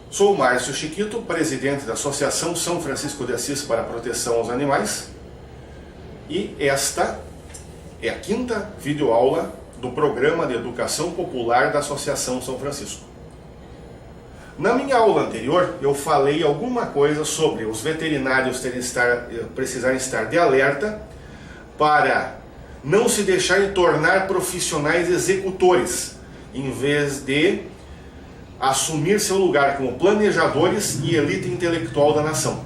Sou Márcio Chiquito, presidente da Associação São Francisco de Assis para a Proteção aos Animais, e esta é a quinta videoaula do Programa de Educação Popular da Associação São Francisco. Na minha aula anterior, eu falei alguma coisa sobre os veterinários precisarem estar de alerta para não se deixarem tornar profissionais executores, em vez de assumir seu lugar como planejadores e elite intelectual da nação.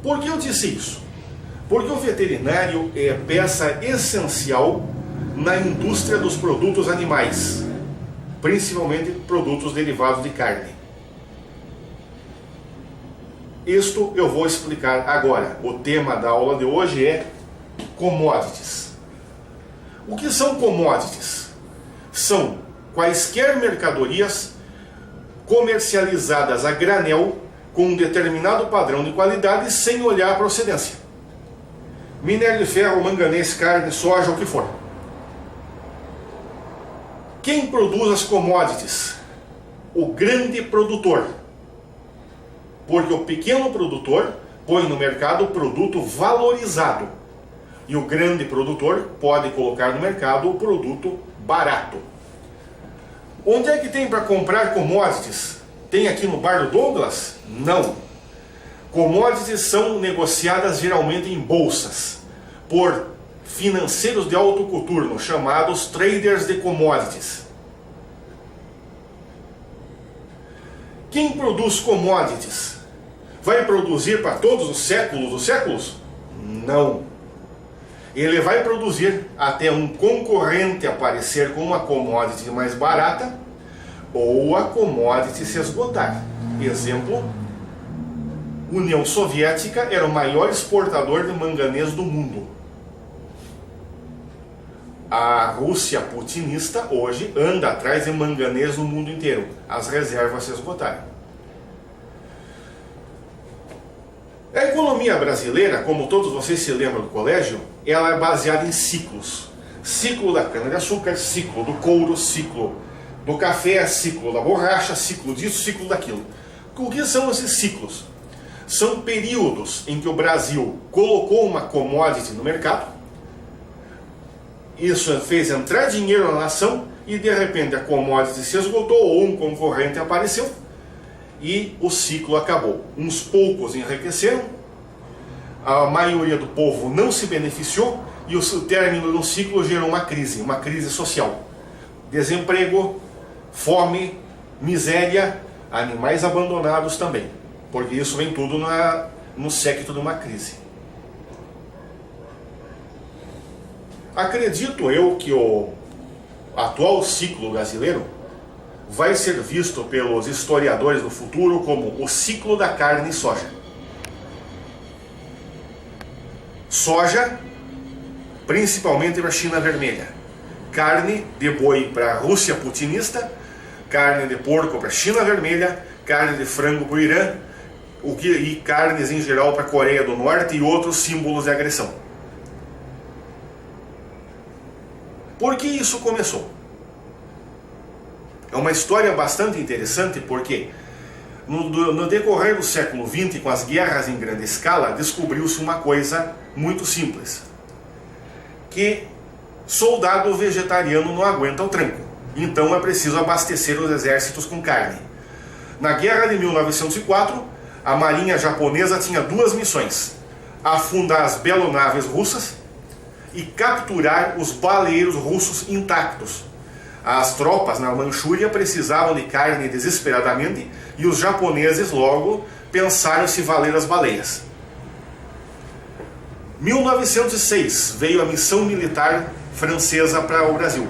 Por que eu disse isso? Porque o veterinário é peça essencial na indústria dos produtos animais, principalmente produtos derivados de carne. Isto eu vou explicar agora. O tema da aula de hoje é commodities. O que são commodities? São quaisquer mercadorias comercializadas a granel com um determinado padrão de qualidade sem olhar a procedência. Minério de ferro, manganês, carne, soja, o que for. Quem produz as commodities? O grande produtor. Porque o pequeno produtor põe no mercado o produto valorizado. E o grande produtor pode colocar no mercado o produto barato. Onde é que tem para comprar commodities? Tem aqui no Bar do Douglas? Não. Commodities são negociadas geralmente em bolsas, por financeiros de alto coturno, chamados traders de commodities. Quem produz commodities vai produzir para todos os séculos dos séculos? Não. Ele vai produzir até um concorrente aparecer com uma commodity mais barata ou a commodity se esgotar. Exemplo, União Soviética era o maior exportador de manganês do mundo. A Rússia putinista hoje anda atrás de manganês no mundo inteiro. As reservas se esgotaram. A economia brasileira, como todos vocês se lembram do colégio, ela é baseada em ciclos. Ciclo da cana-de-açúcar, ciclo do couro, ciclo do café, ciclo da borracha, ciclo disso, ciclo daquilo. O que são esses ciclos? São períodos em que o Brasil colocou uma commodity no mercado, isso fez entrar dinheiro na nação e de repente a commodity se esgotou ou um concorrente apareceu e o ciclo acabou. Uns poucos enriqueceram, a maioria do povo não se beneficiou e o término do ciclo gerou uma crise social. Desemprego, fome, miséria, animais abandonados também, porque isso vem tudo no séquito de uma crise. Acredito eu que o atual ciclo brasileiro vai ser visto pelos historiadores do futuro como o ciclo da carne e soja. Soja, principalmente para a China vermelha. Carne de boi para a Rússia putinista, carne de porco para a China vermelha, carne de frango para o Irã, e carnes em geral para a Coreia do Norte e outros símbolos de agressão. Por que isso começou? É uma história bastante interessante porque no decorrer do século XX, com as guerras em grande escala, descobriu-se uma coisa muito simples, que soldado vegetariano não aguenta o tranco, então é preciso abastecer os exércitos com carne. Na guerra de 1904, a marinha japonesa tinha duas missões: afundar as belonaves russas e capturar os baleiros russos intactos. As tropas na Manchúria precisavam de carne desesperadamente e os japoneses logo pensaram em se valer das baleias. 1906 veio a missão militar francesa para o Brasil.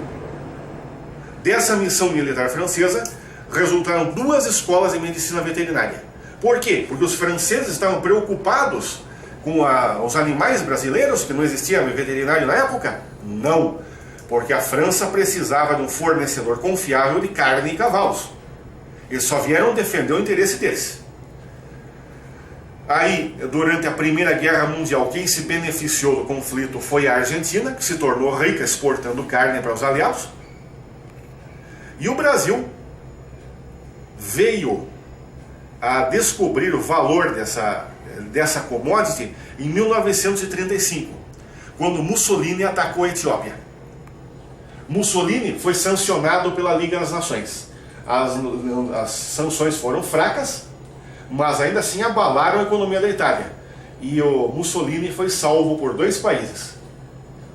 Dessa missão militar francesa resultaram duas escolas de medicina veterinária. Por quê? Porque os franceses estavam preocupados com os animais brasileiros, que não existia veterinário na época? Não, porque a França precisava de um fornecedor confiável de carne e cavalos. Eles só vieram defender o interesse deles. Aí, durante a Primeira Guerra Mundial, quem se beneficiou do conflito foi a Argentina, que se tornou rica exportando carne para os aliados. E o Brasil veio a descobrir o valor dessa commodity em 1935, quando Mussolini atacou a Etiópia. Mussolini foi sancionado pela Liga das Nações. As sanções foram fracas, mas ainda assim abalaram a economia da Itália. E o Mussolini foi salvo por dois países: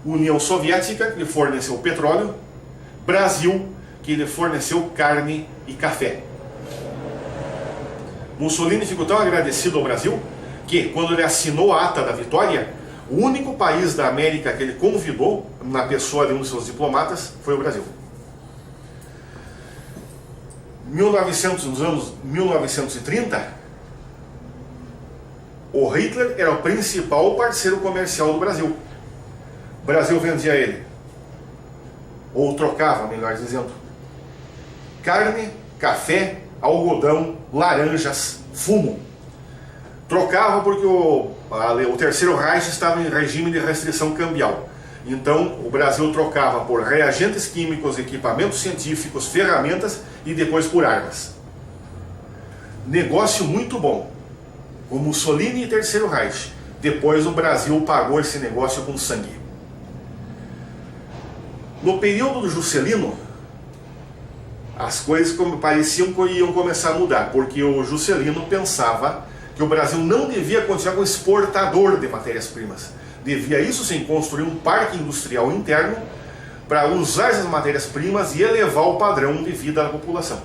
União Soviética, que lhe forneceu petróleo; Brasil, que lhe forneceu carne e café. Mussolini ficou tão agradecido ao Brasil que, quando ele assinou a ata da vitória, o único país da América que ele convidou, na pessoa de um de seus diplomatas, foi o Brasil. Nos anos 1930, o Hitler era o principal parceiro comercial do Brasil. O Brasil vendia a ele, ou trocava, melhor dizendo, carne, café, algodão, laranjas, fumo. Trocava porque o Terceiro Reich estava em regime de restrição cambial. Então o Brasil trocava por reagentes químicos, equipamentos científicos, ferramentas e depois por armas. Negócio muito bom. O Mussolini e Terceiro Reich. Depois o Brasil pagou esse negócio com sangue. No período do Juscelino, as coisas pareciam que iam começar a mudar, porque o Juscelino pensava que o Brasil não devia continuar como exportador de matérias-primas. Devia, isso sim, construir um parque industrial interno para usar essas matérias-primas e elevar o padrão de vida da população.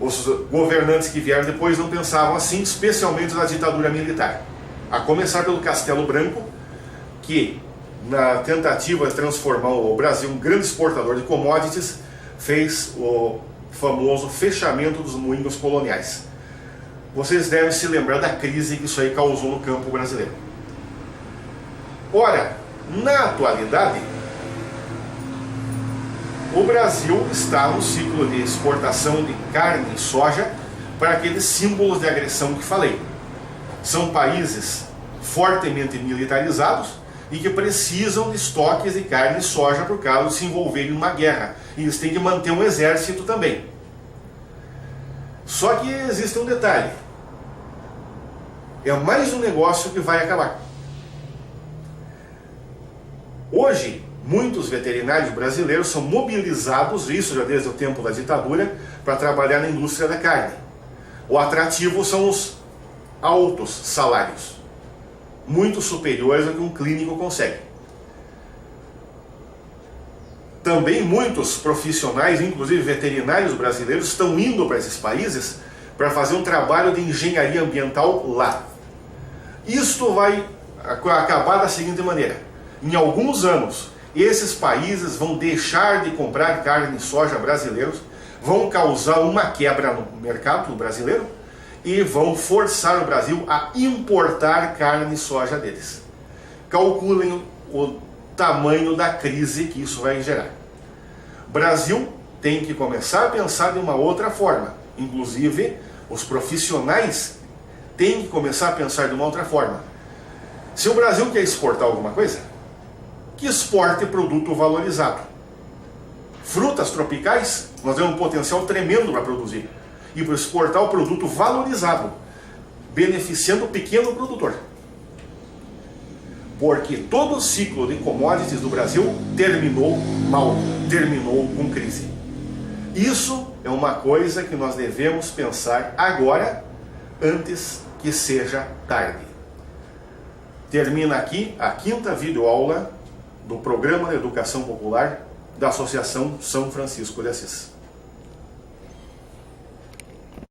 Os governantes que vieram depois não pensavam assim, especialmente na ditadura militar. A começar pelo Castelo Branco, que, na tentativa de transformar o Brasil em um grande exportador de commodities, fez o famoso fechamento dos moinhos coloniais. Vocês devem se lembrar da crise que isso aí causou no campo brasileiro. Ora, na atualidade, o Brasil está no ciclo de exportação de carne e soja para aqueles símbolos de agressão que falei. São países fortemente militarizados e que precisam de estoques de carne e soja por causa de se envolverem em uma guerra. E eles têm que manter um exército também. Só que existe um detalhe. É mais um negócio que vai acabar. Hoje, muitos veterinários brasileiros são mobilizados, isso já desde o tempo da ditadura, para trabalhar na indústria da carne. O atrativo são os altos salários, muito superiores ao que um clínico consegue. Também muitos profissionais, inclusive veterinários brasileiros, estão indo para esses países para fazer um trabalho de engenharia ambiental lá. Isto vai acabar da seguinte maneira: em alguns anos, esses países vão deixar de comprar carne e soja brasileiros, vão causar uma quebra no mercado brasileiro e vão forçar o Brasil a importar carne e soja deles. Calculem o tamanho da crise que isso vai gerar. O Brasil tem que começar a pensar de uma outra forma. Inclusive, os profissionais têm que começar a pensar de uma outra forma. Se o Brasil quer exportar alguma coisa, que exporte produto valorizado. Frutas tropicais, nós temos um potencial tremendo para produzir. E para exportar o produto valorizado, beneficiando o pequeno produtor. Porque todo o ciclo de commodities do Brasil terminou mal, terminou com crise. Isso é uma coisa que nós devemos pensar agora, antes que seja tarde. Termina aqui a 5ª videoaula do Programa de Educação Popular da Associação São Francisco de Assis.